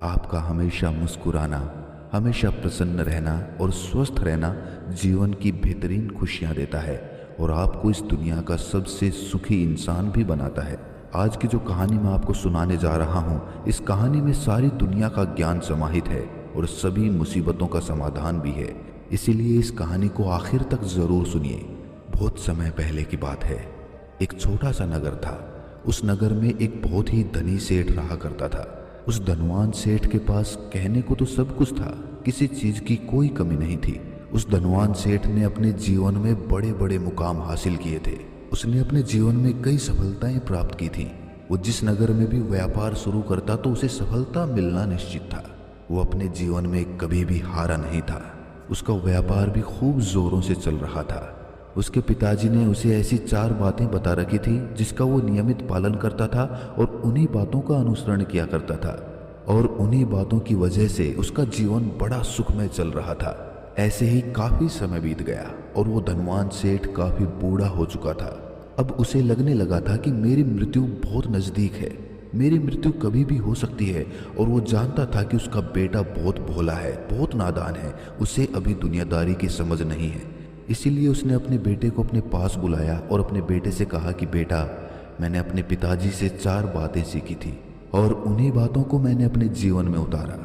आपका हमेशा मुस्कुराना, हमेशा प्रसन्न रहना और स्वस्थ रहना जीवन की बेहतरीन खुशियां देता है और आपको इस दुनिया का सबसे सुखी इंसान भी बनाता है। आज की जो कहानी मैं आपको सुनाने जा रहा हूँ, इस कहानी में सारी दुनिया का ज्ञान समाहित है और सभी मुसीबतों का समाधान भी है। इसीलिए इस कहानी को आखिर तक जरूर सुनिए। बहुत समय पहले की बात है। एक छोटा सा नगर था। उस नगर में एक बहुत ही धनी सेठ रहा करता था। उस धनवान सेठ के पास कहने को तो सब कुछ था, किसी चीज की कोई कमी नहीं थी। उस धनवान सेठ ने अपने जीवन में बड़े बड़े मुकाम हासिल किए थे। उसने अपने जीवन में कई सफलताएं प्राप्त की थीं। वो जिस नगर में भी व्यापार शुरू करता तो उसे सफलता मिलना निश्चित था। वो अपने जीवन में कभी भी हारा नहीं था। उसका व्यापार भी खूब जोरों से चल रहा था। उसके पिताजी ने उसे ऐसी 4 बातें बता रखी थी जिसका वो नियमित पालन करता था और उन्हीं बातों का अनुसरण किया करता था, और उन्हीं बातों की वजह से उसका जीवन बड़ा सुखमय चल रहा था। ऐसे ही काफी समय बीत गया और वो धनवान सेठ काफी बूढ़ा हो चुका था। अब उसे लगने लगा था कि मेरी मृत्यु बहुत नजदीक है, मेरी मृत्यु कभी भी हो सकती है। और वो जानता था कि उसका बेटा बहुत भोला है, बहुत नादान है, उसे अभी दुनियादारी की समझ नहीं है। इसीलिए उसने अपने बेटे को अपने पास बुलाया और अपने बेटे से कहा कि बेटा, मैंने अपने पिताजी से 4 बातें सीखी थी और उन्हीं बातों को मैंने अपने जीवन में उतारा।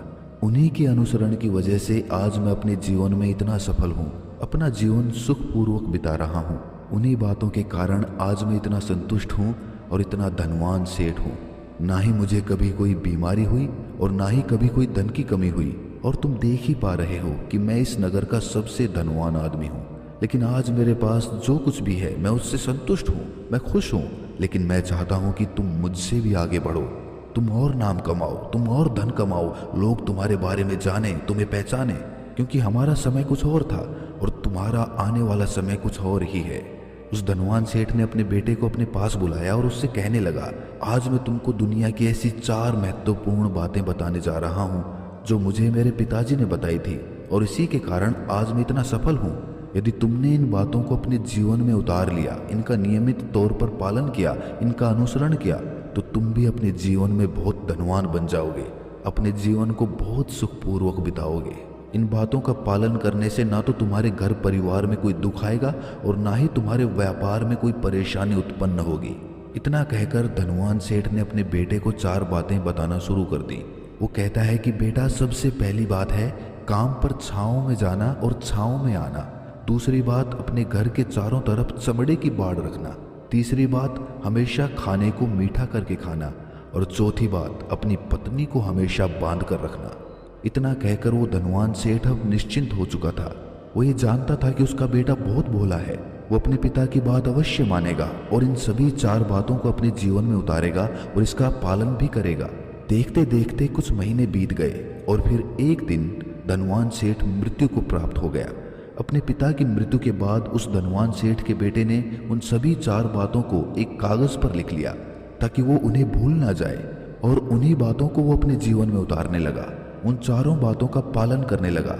उन्हीं के अनुसरण की वजह से आज मैं अपने जीवन में इतना सफल हूँ, अपना जीवन सुखपूर्वक बिता रहा हूँ। उन्हीं बातों के कारण आज मैं इतना संतुष्ट हूँ और इतना धनवान सेठ हूँ। ना ही मुझे कभी कोई बीमारी हुई और ना ही कभी कोई धन की कमी हुई। और तुम देख ही पा रहे हो कि मैं इस नगर का सबसे धनवान आदमी हूँ। लेकिन आज मेरे पास जो कुछ भी है मैं उससे संतुष्ट हूँ, मैं खुश हूँ। लेकिन मैं चाहता हूँ कि तुम मुझसे भी आगे बढ़ो, तुम और नाम कमाओ, तुम और धन कमाओ, लोग तुम्हारे बारे में जाने, तुम्हें पहचाने। क्योंकि हमारा समय कुछ और था और तुम्हारा आने वाला समय कुछ और ही है। उस धनवान सेठ ने अपने बेटे को अपने पास बुलाया और उससे कहने लगा, आज मैं तुमको दुनिया की ऐसी 4 महत्वपूर्ण बातें बताने जा रहा हूँ जो मुझे मेरे पिताजी ने बताई थी, और इसी के कारण आज मैं इतना सफल हूँ। यदि तुमने इन बातों को अपने जीवन में उतार लिया, इनका नियमित तौर पर पालन किया, इनका अनुसरण किया, तो तुम भी अपने जीवन में बहुत धनवान बन जाओगे, अपने जीवन को बहुत सुखपूर्वक बिताओगे। इन बातों का पालन करने से ना तो तुम्हारे घर परिवार में कोई दुख आएगा और ना ही तुम्हारे व्यापार में कोई परेशानी उत्पन्न होगी। इतना कहकर धनवान सेठ ने अपने बेटे को 4 बातें बताना शुरू कर दी। वो कहता है कि बेटा, सबसे पहली बात है काम पर छांव में जाना और छांव में आना। दूसरी बात, अपने घर के चारों तरफ चमड़े की बाड़ रखना। तीसरी बात, हमेशा खाने को मीठा करके खाना। और चौथी बात, अपनी पत्नी को हमेशा बांध कर रखना। इतना कहकर वो धनवान सेठ अब निश्चिंत हो चुका था। वो ये जानता था कि उसका बेटा बहुत भोला है, वो अपने पिता की बात अवश्य मानेगा और इन सभी 4 बातों को अपने जीवन में उतारेगा और इसका पालन भी करेगा। देखते देखते कुछ महीने बीत गए और फिर एक दिन धनवान सेठ मृत्यु को प्राप्त हो गया। अपने पिता की मृत्यु के बाद उस धनवान सेठ के बेटे ने उन सभी 4 बातों को एक कागज पर लिख लिया ताकि वो उन्हें भूल ना जाए, और उन्हीं बातों को वो अपने जीवन में उतारने लगा। उन 4 बातों का पालन करने लगा।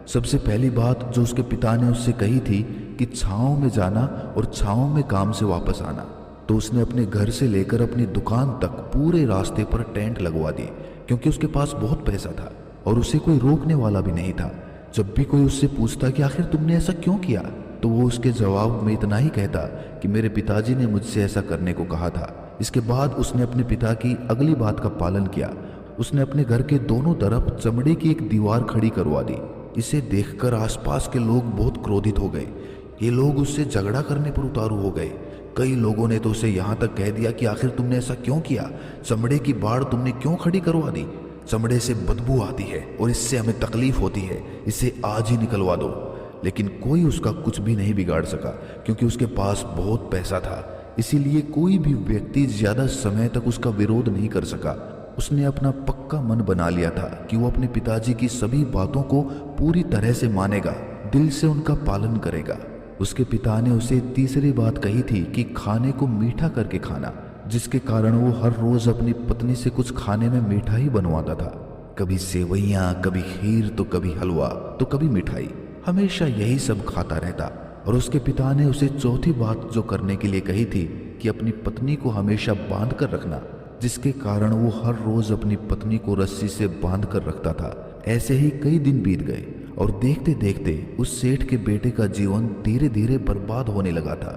सबसे पहली बात जो उसके पिता ने उससे कही थी कि छांव में जाना और छांव में काम से वापस आना, तो उसने अपने घर से लेकर अपनी दुकान तक पूरे रास्ते पर टेंट लगवा दिए, क्योंकि उसके पास बहुत पैसा था और उसे कोई रोकने वाला भी नहीं था। जब भी कोई उससे पूछता कि आखिर तुमने ऐसा क्यों किया, तो वो उसके जवाब में इतना ही कहता कि मेरे पिताजी ने मुझसे ऐसा करने को कहा था। इसके बाद उसने अपने पिता की अगली बात का पालन किया। उसने अपने घर के दोनों तरफ चमड़े की एक दीवार खड़ी करवा दी। इसे देखकर आसपास के लोग बहुत क्रोधित हो गए। ये लोग उससे झगड़ा करने पर उतारू हो गए। कई लोगों ने तो उसे यहाँ तक कह दिया कि आखिर तुमने ऐसा क्यों किया, चमड़े की बाड़ तुमने क्यों खड़ी करवा दी, चमड़े से बदबू आती है और इससे हमें तकलीफ होती है, इसे आज ही निकलवा दो। लेकिन कोई उसका कुछ भी नहीं बिगाड़ सका, क्योंकि उसके पास बहुत पैसा था। इसीलिए कोई भी व्यक्ति ज्यादा समय तक उसका विरोध नहीं कर सका। उसने अपना पक्का मन बना लिया था कि वो अपने पिताजी की सभी बातों को पूरी तरह से मानेगा, दिल से उनका पालन करेगा। उसके पिता ने उसे तीसरी बात कही थी कि खाने को मीठा करके खाना, जिसके कारण वो हर रोज अपनी पत्नी से कुछ खाने में मीठा ही बनवाता था। कभी सेवइयां, कभी खीर, तो कभी हलवा, तो कभी मिठाई, हमेशा यही सब खाता रहता। और उसके पिता ने उसे चौथी बात जो करने के लिए कही थी कि अपनी पत्नी को हमेशा बांध कर रखना, जिसके कारण वो हर रोज अपनी पत्नी को रस्सी से बांध कर रखता था। ऐसे ही कई दिन बीत गए और देखते देखते उस सेठ के बेटे का जीवन धीरे धीरे बर्बाद होने लगा था,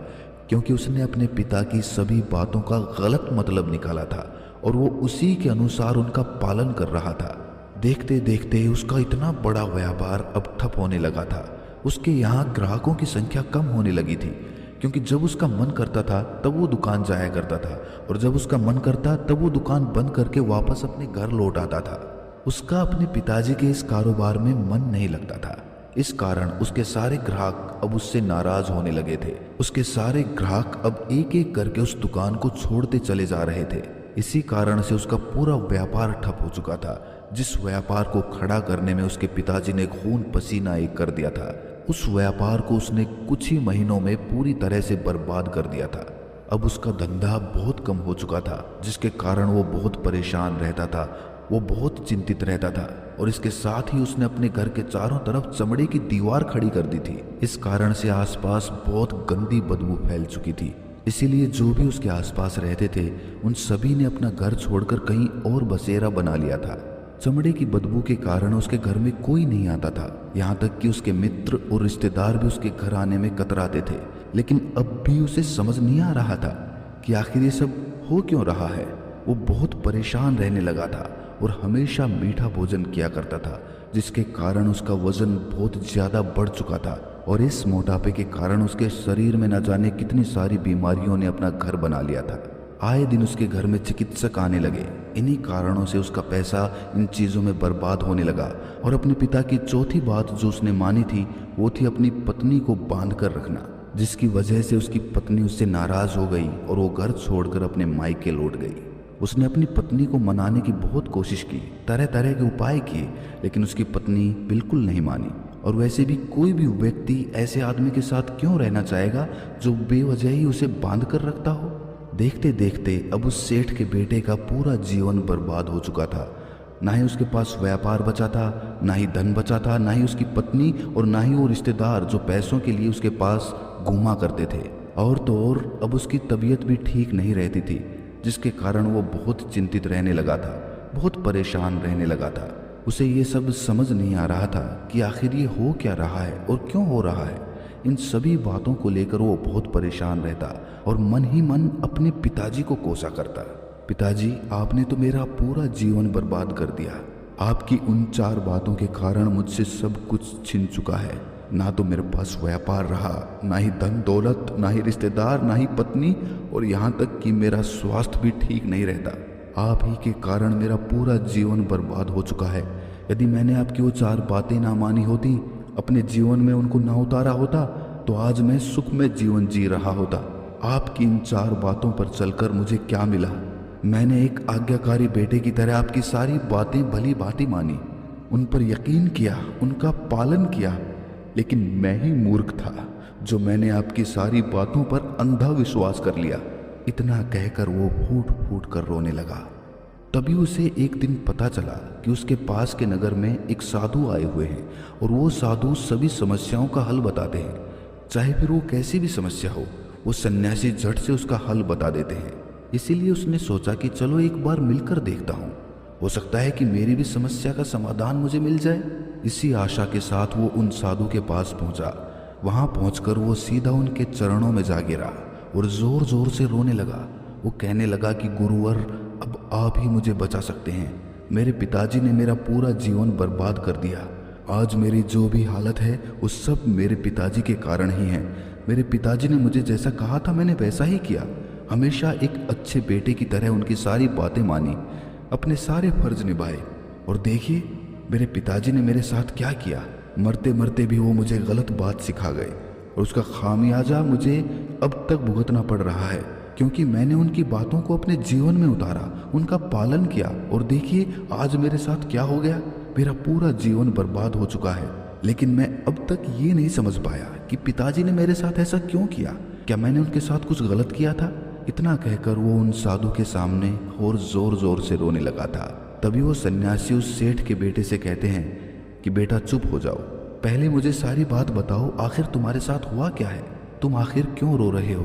क्योंकि उसने अपने पिता की सभी बातों का गलत मतलब निकाला था और वो उसी के अनुसार उनका पालन कर रहा था। देखते देखते उसका इतना बड़ा व्यापार अब ठप होने लगा था। उसके यहाँ ग्राहकों की संख्या कम होने लगी थी, क्योंकि जब उसका मन करता था तब वो दुकान जाया करता था और जब उसका मन करता तब वो दुकान बंद करके वापस अपने घर लौट आता था। उसका अपने पिताजी के इस कारोबार में मन नहीं लगता था। इस कारण उसके सारे ग्राहक अब उससे नाराज होने लगे थे। उसके सारे ग्राहक अब एक एक करके उस दुकान को छोड़ते चले जा रहे थे। इसी कारण से उसका पूरा व्यापार ठप हो चुका था, जिस व्यापार को खड़ा करने में उसके पिताजी ने खून पसीना एक कर दिया था। उस व्यापार को उसने कुछ ही महीनों में पूरी तरह से बर्बाद कर दिया था। अब उसका धंधा बहुत कम हो चुका था, जिसके कारण वो बहुत परेशान रहता था, वो बहुत चिंतित रहता था और इसके साथ ही उसने अपने घर के चारों तरफ चमड़े की दीवार खड़ी कर दी थी। इस कारण से आसपास बहुत गंदी बदबू फैल चुकी थी। इसीलिए जो भी उसके आसपास रहते थे उन सभी ने अपना घर छोड़कर कहीं और बसेरा बना लिया था। चमड़े की बदबू के कारण उसके घर में कोई नहीं आता था, यहाँ तक कि उसके मित्र और रिश्तेदार भी उसके घर आने में कतराते थे। लेकिन अब भी उसे समझ नहीं आ रहा था कि आखिर ये सब हो क्यों रहा है। वो बहुत परेशान रहने लगा था और हमेशा मीठा भोजन किया करता था, जिसके कारण उसका वजन बहुत ज़्यादा बढ़ चुका था और इस मोटापे के कारण उसके शरीर में न जाने कितनी सारी बीमारियों ने अपना घर बना लिया था। आए दिन उसके घर में चिकित्सक आने लगे। इन्हीं कारणों से उसका पैसा इन चीज़ों में बर्बाद होने लगा और अपने पिता की चौथी बात जो उसने मानी थी वो थी अपनी पत्नी को बांध कर रखना, जिसकी वजह से उसकी पत्नी उससे नाराज़ हो गई और वो घर छोड़कर अपने मायके लौट गई। उसने अपनी पत्नी को मनाने की बहुत कोशिश की, तरह तरह के उपाय किए, लेकिन उसकी पत्नी बिल्कुल नहीं मानी। और वैसे भी कोई भी व्यक्ति ऐसे आदमी के साथ क्यों रहना चाहेगा जो बेवजह ही उसे बांध कर रखता हो। देखते देखते अब उस सेठ के बेटे का पूरा जीवन बर्बाद हो चुका था। ना ही उसके पास व्यापार बचा था, ना ही धन बचा था, ना ही उसकी पत्नी और ना ही वो रिश्तेदार जो पैसों के लिए उसके पास घूमा करते थे। और तो और अब उसकी तबीयत भी ठीक नहीं रहती थी, जिसके कारण वो बहुत चिंतित रहने लगा था, बहुत परेशान रहने लगा था। उसे ये सब समझ नहीं आ रहा था कि आखिर ये हो क्या रहा है और क्यों हो रहा है। इन सभी बातों को लेकर वो बहुत परेशान रहता और मन ही मन अपने पिताजी को कोसा करता। पिताजी, आपने तो मेरा पूरा जीवन बर्बाद कर दिया। आपकी उन 4 बातों के कारण मुझसे सब कुछ छिन चुका है। ना तो मेरे पास व्यापार रहा, ना ही धन दौलत, ना ही रिश्तेदार, ना ही पत्नी, और यहाँ तक कि मेरा स्वास्थ्य भी ठीक नहीं रहता। आप ही के कारण मेरा पूरा जीवन बर्बाद हो चुका है। यदि मैंने आपकी वो 4 बातें ना मानी होती, अपने जीवन में उनको ना उतारा होता, तो आज मैं सुख में जीवन जी रहा होता। आपकी इन 4 बातों पर चलकर मुझे क्या मिला? मैंने एक आज्ञाकारी बेटे की तरह आपकी सारी बातें भली भांति मानी, उन पर यकीन किया, उनका पालन किया, लेकिन मैं ही मूर्ख था जो मैंने आपकी सारी बातों पर अंधा विश्वास कर लिया। इतना कहकर वो फूट फूट कर रोने लगा। तभी उसे एक दिन पता चला कि उसके पास के नगर में एक साधु आए हुए हैं और वो साधु सभी समस्याओं का हल बताते हैं, चाहे फिर वो कैसी भी समस्या हो। वो सन्यासी झट से उसका हल बता देते हैं। इसीलिए उसने सोचा कि चलो एक बार मिलकर देखता हूँ, हो सकता है कि मेरी भी समस्या का समाधान मुझे मिल जाए। इसी आशा के साथ वो उन साधु के पास पहुंचा। वहां पहुंचकर वो सीधा उनके चरणों में जा गिरा और जोर जोर से रोने लगा। वो कहने लगा कि गुरुवर, अब आप ही मुझे बचा सकते हैं। मेरे पिताजी ने मेरा पूरा जीवन बर्बाद कर दिया। आज मेरी जो भी हालत है वो सब मेरे पिताजी के कारण ही है। मेरे पिताजी ने मुझे जैसा कहा था मैंने वैसा ही किया। हमेशा एक अच्छे बेटे की तरह उनकी सारी बातें मानी, अपने सारे फर्ज निभाए, और देखिए मेरे पिताजी ने मेरे साथ क्या किया। मरते मरते भी वो मुझे गलत बात सिखा गए और उसका खामियाजा मुझे अब तक भुगतना पड़ रहा है, क्योंकि मैंने उनकी बातों को अपने जीवन में उतारा, उनका पालन किया, और देखिए आज मेरे साथ क्या हो गया। मेरा पूरा जीवन बर्बाद हो चुका है। लेकिन मैं अब तक ये नहीं समझ पाया कि पिताजी ने मेरे साथ ऐसा क्यों किया। क्या मैंने उनके साथ कुछ गलत किया था? इतना कहकर वो उन साधु के सामने और जोर जोर से रोने लगा था। तभी वो सन्यासी उस सेठ के बेटे से कहते हैं कि बेटा चुप हो जाओ, पहले मुझे सारी बात बताओ, आखिर तुम्हारे साथ हुआ क्या है? तुम आखिर क्यों रो रहे हो?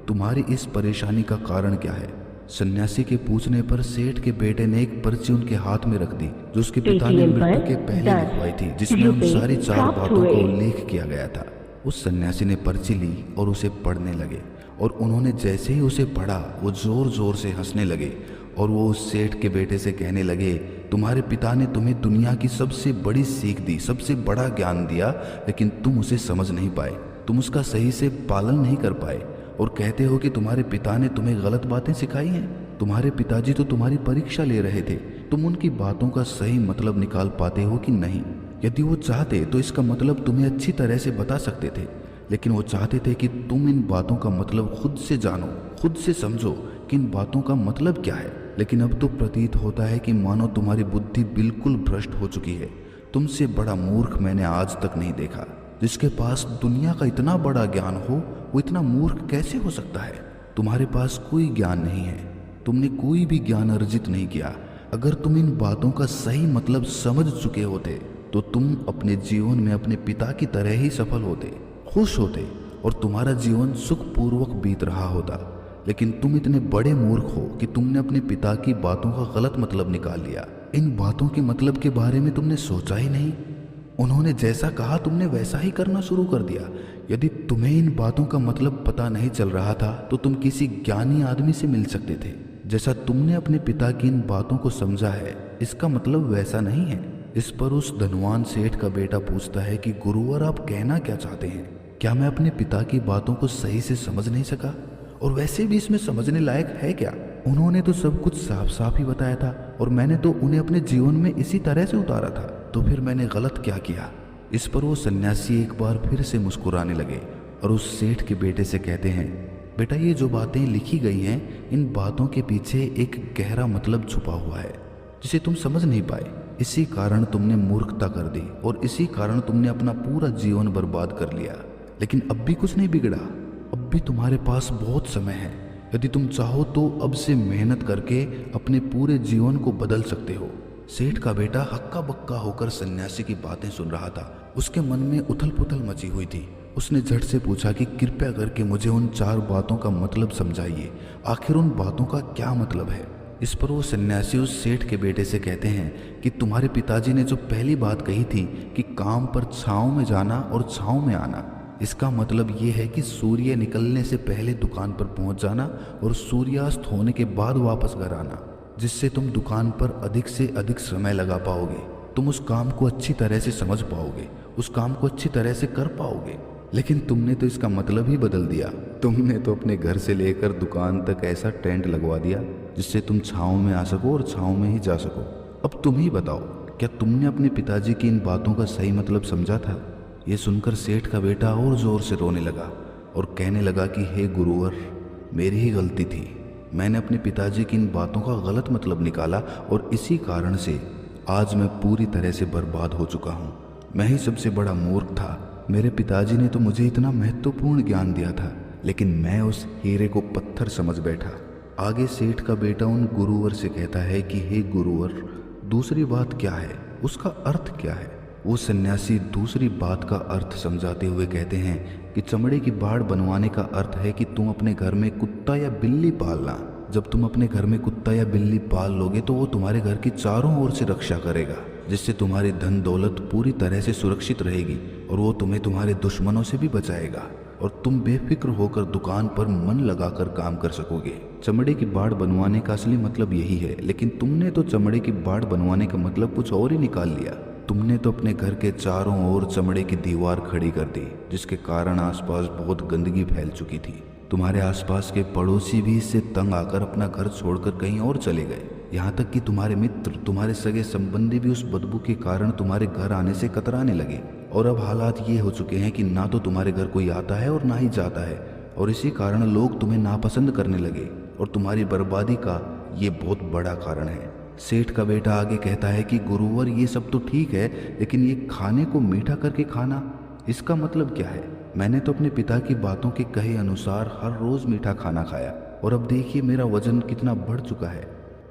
तुम्हारी इस परेशानी का कारण क्या है? सन्यासी के पूछने पर सेठ के बेटे ने एक पर्ची उनके हाथ में रख दी जो उसके पिता ने मृत्यु के पहले लिखवाई थी, जिसमें उन सारी 4 बातों का उल्लेख किया गया था। उस सन्यासी ने पर्ची ली और उसे पढ़ने लगे और उन्होंने जैसे ही उसे पढ़ा वो जोर जोर से हंसने लगे और वो उस सेठ के बेटे से कहने लगे, तुम्हारे पिता ने तुम्हें दुनिया की सबसे बड़ी सीख दी, सबसे बड़ा ज्ञान दिया, लेकिन तुम उसे समझ नहीं पाए, तुम उसका सही से पालन नहीं कर पाए और कहते हो कि तुम्हारे पिता ने तुम्हें गलत बातें सिखाई हैं। तुम्हारे पिताजी तो तुम्हारी परीक्षा ले रहे थे, तुम उनकी बातों का सही मतलब निकाल पाते हो कि नहीं? यदि वो चाहते तो इसका मतलब तुम्हें अच्छी तरह से बता सकते थे, लेकिन वो चाहते थे कि तुम इन बातों का मतलब खुद से जानो, खुद से समझो कि इन बातों का मतलब क्या है। लेकिन अब तो प्रतीत होता है कि मानो तुम्हारी बुद्धि बिल्कुल भ्रष्ट हो चुकी है। तुमसे बड़ा मूर्ख मैंने आज तक नहीं देखा। जिसके पास दुनिया का इतना बड़ा ज्ञान हो वो इतना मूर्ख कैसे हो सकता है? तुम्हारे पास कोई ज्ञान नहीं है, तुमने कोई भी ज्ञान अर्जित नहीं किया। अगर तुम इन बातों का सही मतलब समझ चुके होते तो तुम अपने जीवन में अपने पिता की तरह ही सफल होते, खुश होते और तुम्हारा जीवन सुखपूर्वक बीत रहा होता। लेकिन तुम इतने बड़े मूर्ख हो कि तुमने अपने पिता की बातों का गलत मतलब निकाल लिया। इन बातों के मतलब के बारे में तुमने सोचा ही नहीं। उन्होंने जैसा कहा तुमने वैसा ही करना शुरू कर दिया। यदि तुम्हें इन बातों का मतलब पता नहीं चल रहा था तो तुम किसी ज्ञानी आदमी से मिल सकते थे। जैसा तुमने अपने पिता की इन बातों को समझा है, इसका मतलब वैसा नहीं है। इस पर उस धनवान सेठ का बेटा पूछता है कि गुरुवर, आप कहना क्या चाहते हैं? क्या मैं अपने पिता की बातों को सही से समझ नहीं सका? और वैसे भी इसमें समझने लायक है क्या? उन्होंने तो सब कुछ साफ साफ ही बताया था और मैंने तो उन्हें अपने जीवन में इसी तरह से उतारा था, तो फिर मैंने गलत क्या किया? इस पर वो सन्यासी एक बार फिर से मुस्कुराने लगे और उस सेठ के बेटे से कहते हैं, बेटा, ये जो बातें लिखी गई हैं, इन बातों के पीछे एक गहरा मतलब छुपा हुआ है जिसे तुम समझ नहीं पाए। इसी कारण तुमने मूर्खता कर दी और इसी कारण तुमने अपना पूरा जीवन बर्बाद कर लिया। लेकिन अब भी कुछ नहीं बिगड़ा, अब भी तुम्हारे पास बहुत समय है। यदि तुम चाहो तो अब से मेहनत करके अपने पूरे जीवन को बदल सकते हो। सेठ का बेटा हक्का बक्का होकर सन्यासी की बातें सुन रहा था। उसके मन में उथल पुथल मची हुई थी। उसने झट से पूछा कि कृपया करके मुझे उन 4 बातों का मतलब समझाइए, आखिर उन बातों का क्या मतलब है? इस पर वो सन्यासी उस सेठ के बेटे से कहते हैं कि तुम्हारे पिताजी ने जो पहली बात कही थी कि काम पर छांव में जाना और छांव में आना, इसका मतलब ये है कि सूर्य निकलने से पहले दुकान पर पहुंच जाना और सूर्यास्त होने के बाद वापस घर आना, जिससे तुम दुकान पर अधिक से अधिक समय लगा पाओगे। तुम उस काम को अच्छी तरह से समझ पाओगे, उस काम को अच्छी तरह से कर पाओगे। लेकिन तुमने तो इसका मतलब ही बदल दिया। तुमने तो अपने घर से लेकर दुकान तक ऐसा टेंट लगवा दिया जिससे तुम छाँव में आ सको और छाँव में ही जा सको। अब तुम ही बताओ, क्या तुमने अपने पिताजी की इन बातों का सही मतलब समझा था? ये सुनकर सेठ का बेटा और जोर से रोने लगा और कहने लगा कि हे गुरुवर, मेरी ही गलती थी। मैंने अपने पिताजी की इन बातों का गलत मतलब निकाला और इसी कारण से आज मैं पूरी तरह से बर्बाद हो चुका हूँ। मैं ही सबसे बड़ा मूर्ख था। मेरे पिताजी ने तो मुझे इतना महत्वपूर्ण ज्ञान दिया था, लेकिन मैं उस हीरे को पत्थर समझ बैठा। आगे सेठ का बेटा उन गुरुवर से कहता है कि हे गुरुवर, दूसरी बात क्या है, उसका अर्थ क्या है? वो सन्यासी दूसरी बात का अर्थ समझाते हुए कहते हैं कि चमड़े की बाड़ बनवाने का अर्थ है कि तुम अपने घर में कुत्ता या बिल्ली पालना। जब तुम अपने घर में कुत्ता या बिल्ली पाल लोगे तो वो तुम्हारे घर की चारों ओर से रक्षा करेगा, जिससे तुम्हारी धन दौलत पूरी तरह से सुरक्षित रहेगी और वो तुम्हें तुम्हारे दुश्मनों से भी बचाएगा और तुम बेफिक्र होकर दुकान पर मन लगाकर काम कर सकोगे। चमड़े की बाड़ बनवाने का असली मतलब यही है, लेकिन तुमने तो चमड़े की बाड़ बनवाने का मतलब कुछ और ही निकाल लिया। तुमने तो अपने घर के चारों ओर चमड़े की दीवार खड़ी कर दी, जिसके कारण आसपास बहुत गंदगी फैल चुकी थी। तुम्हारे आसपास के पड़ोसी भी इससे तंग आकर अपना घर छोड़कर कहीं और चले गए। यहाँ तक कि तुम्हारे मित्र, तुम्हारे सगे संबंधी भी उस बदबू के कारण तुम्हारे घर आने से कतराने लगे। और अब हालात ये हो चुके हैं कि ना तो तुम्हारे घर कोई आता है और ना ही जाता है, और इसी कारण लोग तुम्हें नापसंद करने लगे और तुम्हारी बर्बादी का ये बहुत बड़ा कारण है। सेठ का बेटा आगे कहता है कि गुरुवर, ये सब तो ठीक है, लेकिन ये खाने को मीठा करके खाना, इसका मतलब क्या है? मैंने तो अपने पिता की बातों के कहे अनुसार हर रोज मीठा खाना खाया और अब देखिए मेरा वजन कितना बढ़ चुका है,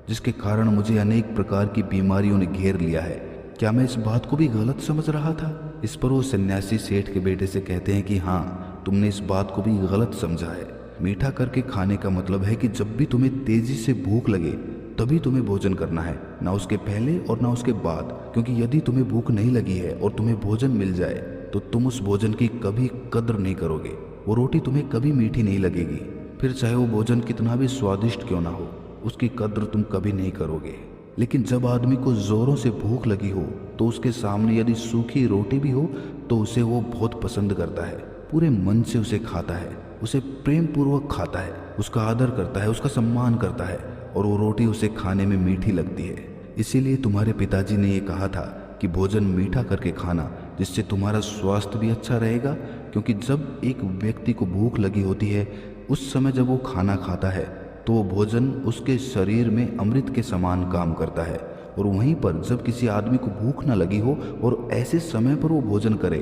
जिसके कारण मुझे अनेक प्रकार की बीमारियों ने घेर लिया है। क्या मैं इस बात को भी गलत समझ रहा था? इस पर वो सन्यासी सेठ के बेटे से कहते हैं कि हाँ, तुमने इस बात को भी गलत समझा है। मीठा करके खाने का मतलब है कि जब भी तुम्हें तेजी से भूख लगे तभी तुम्हें भोजन करना है, ना उसके पहले और ना उसके बाद। क्योंकि यदि तुम्हें भूख नहीं लगी है और तुम्हें भोजन मिल जाए तो तुम उस भोजन की कभी कद्र नहीं करोगे। वो रोटी तुम्हें कभी मीठी नहीं लगेगी, फिर चाहे वो भोजन कितना भी स्वादिष्ट क्यों ना हो, उसकी कद्र तुम कभी नहीं करोगे। लेकिन जब आदमी को जोरों से भूख लगी हो तो उसके सामने यदि सूखी रोटी भी हो तो उसे वो बहुत पसंद करता है, पूरे मन से उसे खाता है, उसे प्रेम पूर्वक खाता है, उसका आदर करता है, उसका सम्मान करता है और वो रोटी उसे खाने में मीठी लगती है। इसीलिए तुम्हारे पिताजी ने ये कहा था कि भोजन मीठा करके खाना, जिससे तुम्हारा स्वास्थ्य भी अच्छा रहेगा। क्योंकि जब एक व्यक्ति को भूख लगी होती है उस समय जब वो खाना खाता है तो वो भोजन उसके शरीर में अमृत के समान काम करता है। और वहीं पर जब किसी आदमी को भूख न लगी हो और ऐसे समय पर वो भोजन करे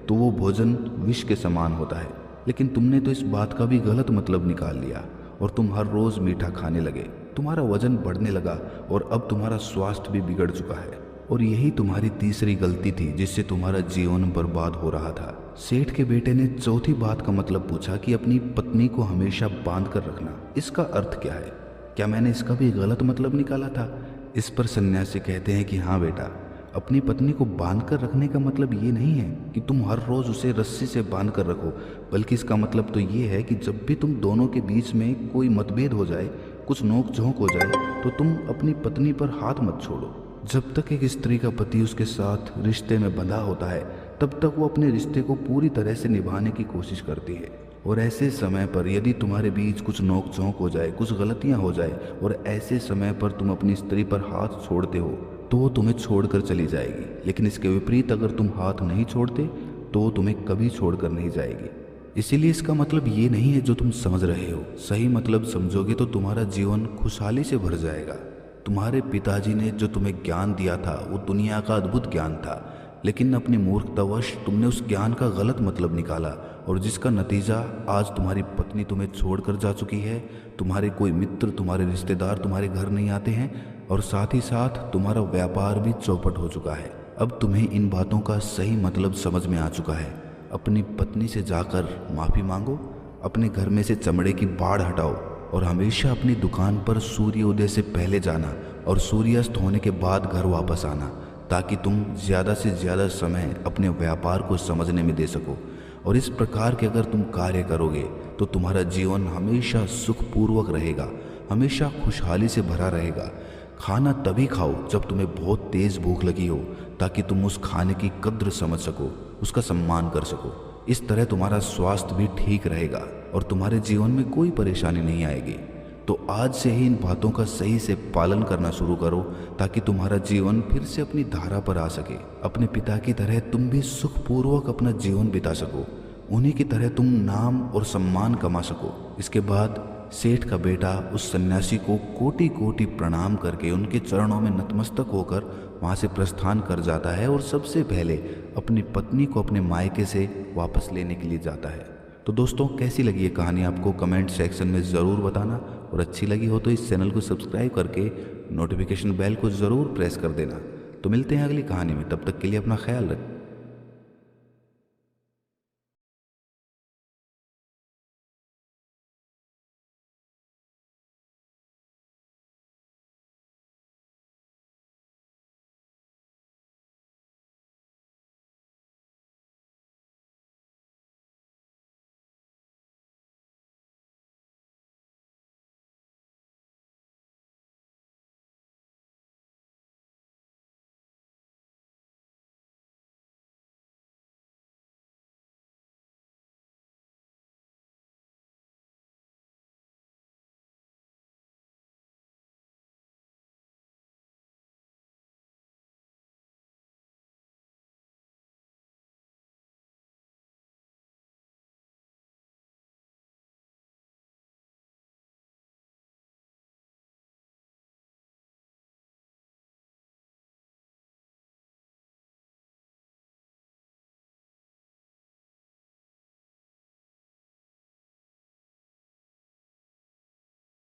तो वो भोजन विष के समान होता है। लेकिन तुमने तो इस बात का भी गलत मतलब निकाल लिया और तुम हर रोज मीठा खाने लगे, तुम्हारा वजन बढ़ने लगा और अब तुम्हारा स्वास्थ्य भी बिगड़ चुका है। और यही तुम्हारी तीसरी गलती थी जिससे तुम्हारा जीवन बर्बाद हो रहा था। सेठ के बेटे ने चौथी बात का मतलब पूछा कि अपनी पत्नी को हमेशा बांध कर रखना, इसका अर्थ क्या है? क्या मैंने इसका भी गलत मतलब निकाला था? इस पर सन्यासी कहते हैं कि हाँ बेटा, अपनी पत्नी को बांध कर रखने का मतलब ये नहीं है कि तुम हर रोज उसे रस्सी से बांध कर रखो, बल्कि इसका मतलब तो ये है कि जब भी तुम दोनों के बीच में कोई मतभेद हो जाए, कुछ नोक झोंक हो जाए, तो तुम अपनी पत्नी पर हाथ मत छोड़ो। जब तक एक स्त्री का पति उसके साथ रिश्ते में बंधा होता है तब तक वो अपने रिश्ते को पूरी तरह से निभाने की कोशिश करती है। और ऐसे समय पर यदि तुम्हारे बीच कुछ नोक झोंक हो जाए, कुछ गलतियां हो जाए और ऐसे समय पर तुम अपनी स्त्री पर हाथ छोड़ते हो तो वो तुम्हें छोड़कर चली जाएगी। लेकिन इसके विपरीत अगर तुम हाथ नहीं छोड़ते तो वो तुम्हें कभी छोड़कर नहीं जाएगी। इसीलिए इसका मतलब ये नहीं है जो तुम समझ रहे हो। सही मतलब समझोगे तो तुम्हारा जीवन खुशहाली से भर जाएगा। तुम्हारे पिताजी ने जो तुम्हें ज्ञान दिया था वो दुनिया का अद्भुत ज्ञान था, लेकिन अपनी मूर्खतावश तुमने उस ज्ञान का गलत मतलब निकाला और जिसका नतीजा आज तुम्हारी पत्नी तुम्हें छोड़कर जा चुकी है, तुम्हारे कोई मित्र, तुम्हारे रिश्तेदार तुम्हारे घर नहीं आते हैं और साथ ही साथ तुम्हारा व्यापार भी चौपट हो चुका है। अब तुम्हें इन बातों का सही मतलब समझ में आ चुका है। अपनी पत्नी से जाकर माफ़ी मांगो, अपने घर में से चमड़े की बाड़ हटाओ और हमेशा अपनी दुकान पर सूर्योदय से पहले जाना और सूर्यास्त होने के बाद घर वापस आना, ताकि तुम ज़्यादा से ज़्यादा समय अपने व्यापार को समझने में दे सको। और इस प्रकार के अगर तुम कार्य करोगे तो तुम्हारा जीवन हमेशा सुखपूर्वक रहेगा, हमेशा खुशहाली से भरा रहेगा। खाना तभी खाओ जब तुम्हें बहुत तेज़ भूख लगी हो, ताकि तुम उस खाने की कद्र समझ सको, उसका सम्मान कर सको। इस तरह तुम्हारा स्वास्थ्य भी ठीक रहेगा और तुम्हारे जीवन में कोई परेशानी नहीं आएगी। तो आज से ही इन बातों का सही से पालन करना शुरू करो, ताकि तुम्हारा जीवन फिर से अपनी धारा पर आ सके। अपने पिता की तरह तुम भी सुखपूर्वक अपना जीवन बिता सको, उन्हीं की तरह तुम नाम और सम्मान कमा सको। इसके बाद सेठ का बेटा उस सन्यासी को कोटि कोटि प्रणाम करके उनके चरणों में नतमस्तक होकर वहाँ से प्रस्थान कर जाता है और सबसे पहले अपनी पत्नी को अपने मायके से वापस लेने के लिए जाता है। तो दोस्तों, कैसी लगी ये कहानी आपको कमेंट सेक्शन में ज़रूर बताना, और अच्छी लगी हो तो इस चैनल को सब्सक्राइब करके नोटिफिकेशन बेल को ज़रूर प्रेस कर देना। तो मिलते हैं अगली कहानी में, तब तक के लिए अपना ख्याल रखें।